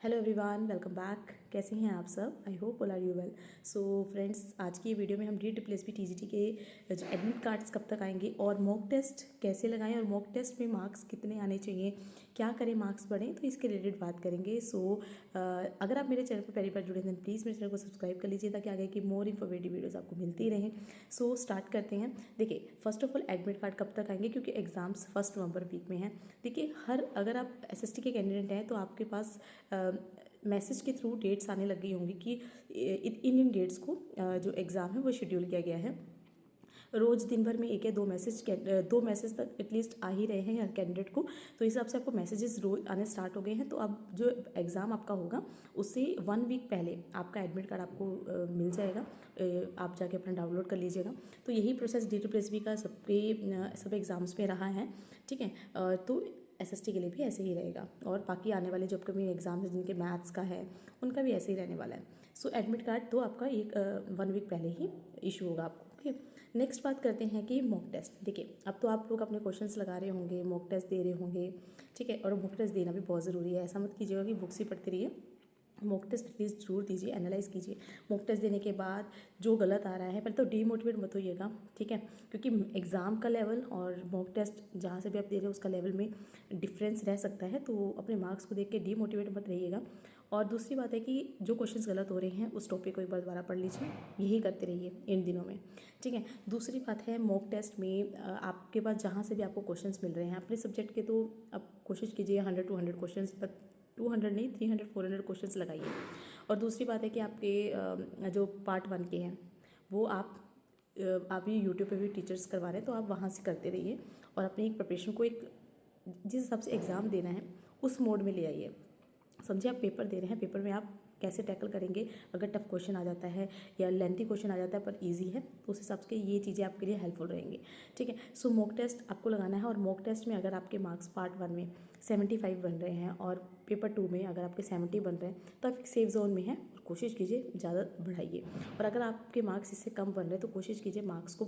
Hello everyone, welcome back. कैसे हैं आप सब? I hope all are you well. So friends, आज की वीडियो में हम DSSP TGT के जो एडमिट कार्ड्स कब तक आएंगे और मॉक टेस्ट कैसे लगाएं और मॉक टेस्ट में मार्क्स कितने आने चाहिए, क्या करें मार्क्स बढ़ें, तो इसके रिलेटेड बात करेंगे। अगर आप मेरे चैनल पर पहली बार जुड़े हैं तो प्लीज़ मेरे चैनल को सब्सक्राइब कर लीजिए ताकि आगे की मोर इन्फॉर्मेटिव वीडियोज़ आपको मिलती रहें। स्टार्ट करते हैं। देखिए, first of all admit card कब तक आएंगे, क्योंकि एग्जाम्स 1 नवंबर वीक में हैं। देखिए, अगर आप SST के कैंडिडेट हैं तो आपके पास मैसेज के थ्रू डेट्स आने लग गई होंगी कि इन डेट्स को जो एग्ज़ाम है वो शेड्यूल किया गया है। रोज़ दिन भर में एक या दो मैसेज तक एटलीस्ट आ ही रहे हैं हर कैंडिडेट को। तो इस हिसाब से आपको मैसेजेस रोज आने स्टार्ट हो गए हैं। तो अब जो एग्ज़ाम आपका होगा उससे 1 वीक पहले आपका एडमिट कार्ड आपको मिल जाएगा। आप जाके अपना डाउनलोड कर लीजिएगा। तो यही प्रोसेस DSSP का सब एग्ज़ाम्स में रहा है। ठीक है, तो SST के लिए भी ऐसे ही रहेगा और बाकी आने वाले जो अपकमिंग एग्जाम्स हैं जिनके मैथ्स का है उनका भी ऐसे ही रहने वाला है। एडमिट कार्ड तो आपका 1 वीक पहले ही इशू होगा आपको। ओके, नेक्स्ट बात करते हैं कि मॉक टेस्ट। देखिए, अब तो आप लोग अपने क्वेश्चंस लगा रहे होंगे, मॉक टेस्ट दे रहे होंगे। ठीक है, और मॉक टेस्ट देना भी बहुत ज़रूरी है। ऐसा मत कीजिएगा कि बुक्स ही पढ़ते रहिए। मॉक टेस्ट प्लीज़ जरूर दीजिए, एनालाइज कीजिए। मॉक टेस्ट देने के बाद जो गलत आ रहा है पहले तो डीमोटिवेट मत होइएगा। ठीक है, क्योंकि एग्ज़ाम का लेवल और मॉक टेस्ट जहाँ से भी आप दे रहे हो उसका लेवल में डिफरेंस रह सकता है। तो अपने मार्क्स को देख के डीमोटिवेट मत रहिएगा। और दूसरी बात है कि जो क्वेश्चंस गलत हो रहे हैं उस टॉपिक को एक बार दोबारा पढ़ लीजिए। यही करते रहिए इन दिनों में। ठीक है, दूसरी बात है मॉक टेस्ट में आपके पास जहाँ से भी आपको क्वेश्चंस मिल रहे हैं अपने सब्जेक्ट के, तो आप कोशिश कीजिए 100 to 100 क्वेश्चन, पर 200 नहीं 300 400 क्वेश्चंस लगाइए। और दूसरी बात है कि आपके जो पार्ट 1 के हैं वो आप ये यूट्यूब पे भी टीचर्स करवा रहे हैं तो आप वहाँ से करते रहिए और अपनी एक प्रिपरेशन को एक जिस हिसाब से एग्ज़ाम देना है उस मोड में ले आइए। समझिए, आप पेपर दे रहे हैं, पेपर में आप कैसे टैकल करेंगे। अगर टफ क्वेश्चन आ जाता है या लेंथी क्वेश्चन आ जाता है पर इजी है तो उस हिसाब से ये चीज़ें आपके लिए हेल्पफुल रहेंगी। ठीक है, मॉक टेस्ट आपको लगाना है और मॉक टेस्ट में अगर आपके मार्क्स पार्ट 1 में 75 बन रहे हैं और पेपर 2 में अगर आपके 70 बन रहे हैं तो आप एक सेफ जोन में हैं और कोशिश कीजिए ज़्यादा बढ़ाइए। और अगर आपके मार्क्स इससे कम बन रहे हैं तो कोशिश कीजिए मार्क्स को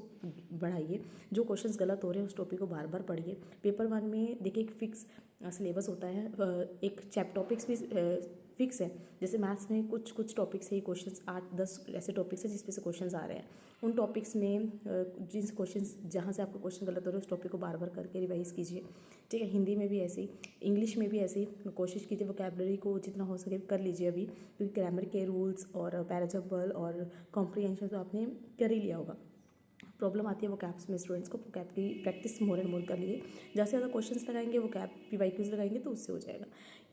बढ़ाइए। जो क्वेश्चंस गलत हो रहे हैं उस टॉपिक को बार बार पढ़िए। पेपर 1 में देखिए एक फिक्स सिलेबस होता है, एक टॉपिक्स भी फिक्स है। जैसे मैथ्स में कुछ टॉपिक्स है, क्वेश्चंस 8-10 ऐसे टॉपिक्स हैं जिस पे से क्वेश्चंस आ रहे हैं। उन टॉपिक्स में जिन क्वेश्चंस जहाँ से आपको क्वेश्चन गलत हो रहे हैं उस टॉपिक को बार बार करके रिवाइज कीजिए। ठीक है, हिंदी में भी ऐसे ही, इंग्लिश में भी ऐसे ही कोशिश कीजिए वोकैबुलरी को जितना हो सके कर लीजिए अभी, क्योंकि ग्रामर के रूल्स और पैराजम्बल और कॉम्प्रीहेंशन तो आपने कर ही लिया होगा। प्रॉब्लम आती है वो कैप्स में स्टूडेंट्स को, कैप की प्रैक्टिस मोर एंड मोर कर लिए। जैसे ज़्यादा क्वेश्चंस लगाएंगे वो कैप PYQs लगाएंगे तो उससे हो जाएगा।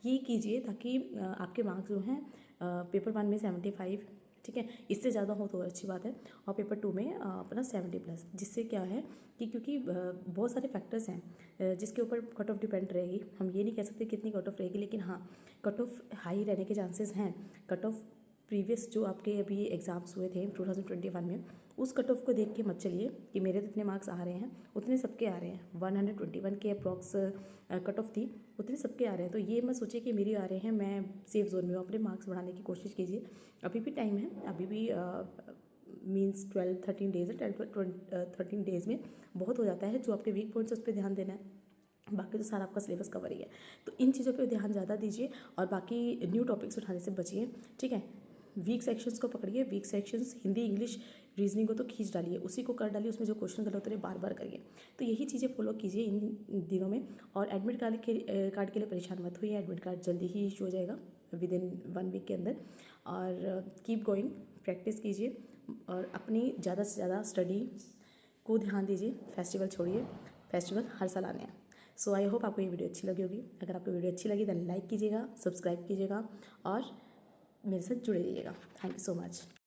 ये कीजिए ताकि आपके मार्क्स जो हैं पेपर 1 में 75, ठीक है, इससे ज़्यादा हो तो अच्छी बात है, और पेपर 2 में अपना 70+। जिससे क्या है कि क्योंकि बहुत सारे फैक्टर्स हैं जिसके ऊपर कट ऑफ डिपेंड रहेगी। हम ये नहीं कह सकते कितनी कट ऑफ रहेगी, लेकिन हाँ, कट ऑफ हाई रहने के चांसेस हैं। कट ऑफ प्रीवियस जो आपके अभी एग्ज़ाम्स हुए थे 2021 में, उस कट ऑफ को देख के मत चलिए कि मेरे तो इतने मार्क्स आ रहे हैं, उतने सबके आ रहे हैं। 121 के अप्रॉक्स कट ऑफ थी, उतने सबके आ रहे हैं। तो ये मत सोचिए कि मेरे आ रहे हैं मैं सेफ जोन में हूँ। अपने मार्क्स बढ़ाने की कोशिश कीजिए, अभी भी टाइम है। अभी भी मीन्स 12-13 डेज है। 13 डेज में बहुत हो जाता है। जो आपके वीक पॉइंट्स उस पर ध्यान देना है, बाकी तो सारा आपका सिलेबस कवर ही है। तो इन चीज़ों पे ध्यान ज़्यादा दीजिए और बाकी न्यू टॉपिक्स उठाने से बचिए। ठीक है, वीक सेक्शंस को पकड़िए। Weak sections Hindi, English, reasoning को तो खींच डालिए, उसी को कर डालिए। उसमें जो क्वेश्चन गलत हो रहे बार बार करिए। तो यही चीज़ें फॉलो कीजिए इन दिनों में। और एडमिट कार्ड के लिए परेशान मत होइए, एडमिट कार्ड जल्दी ही इशू हो जाएगा विद इन 1 वीक के अंदर। और कीप गोइंग, प्रैक्टिस कीजिए और अपनी ज़्यादा से ज़्यादा स्टडी को ध्यान दीजिए। फेस्टिवल छोड़िए, फेस्टिवल हर साल आने हैं। आई होप आपको ये वीडियो अच्छी लगी होगी। अगर आपको वीडियो अच्छी लगी तो लाइक कीजिएगा, सब्सक्राइब कीजिएगा और मेरे साथ जुड़े रहिएगा। Thank you so much.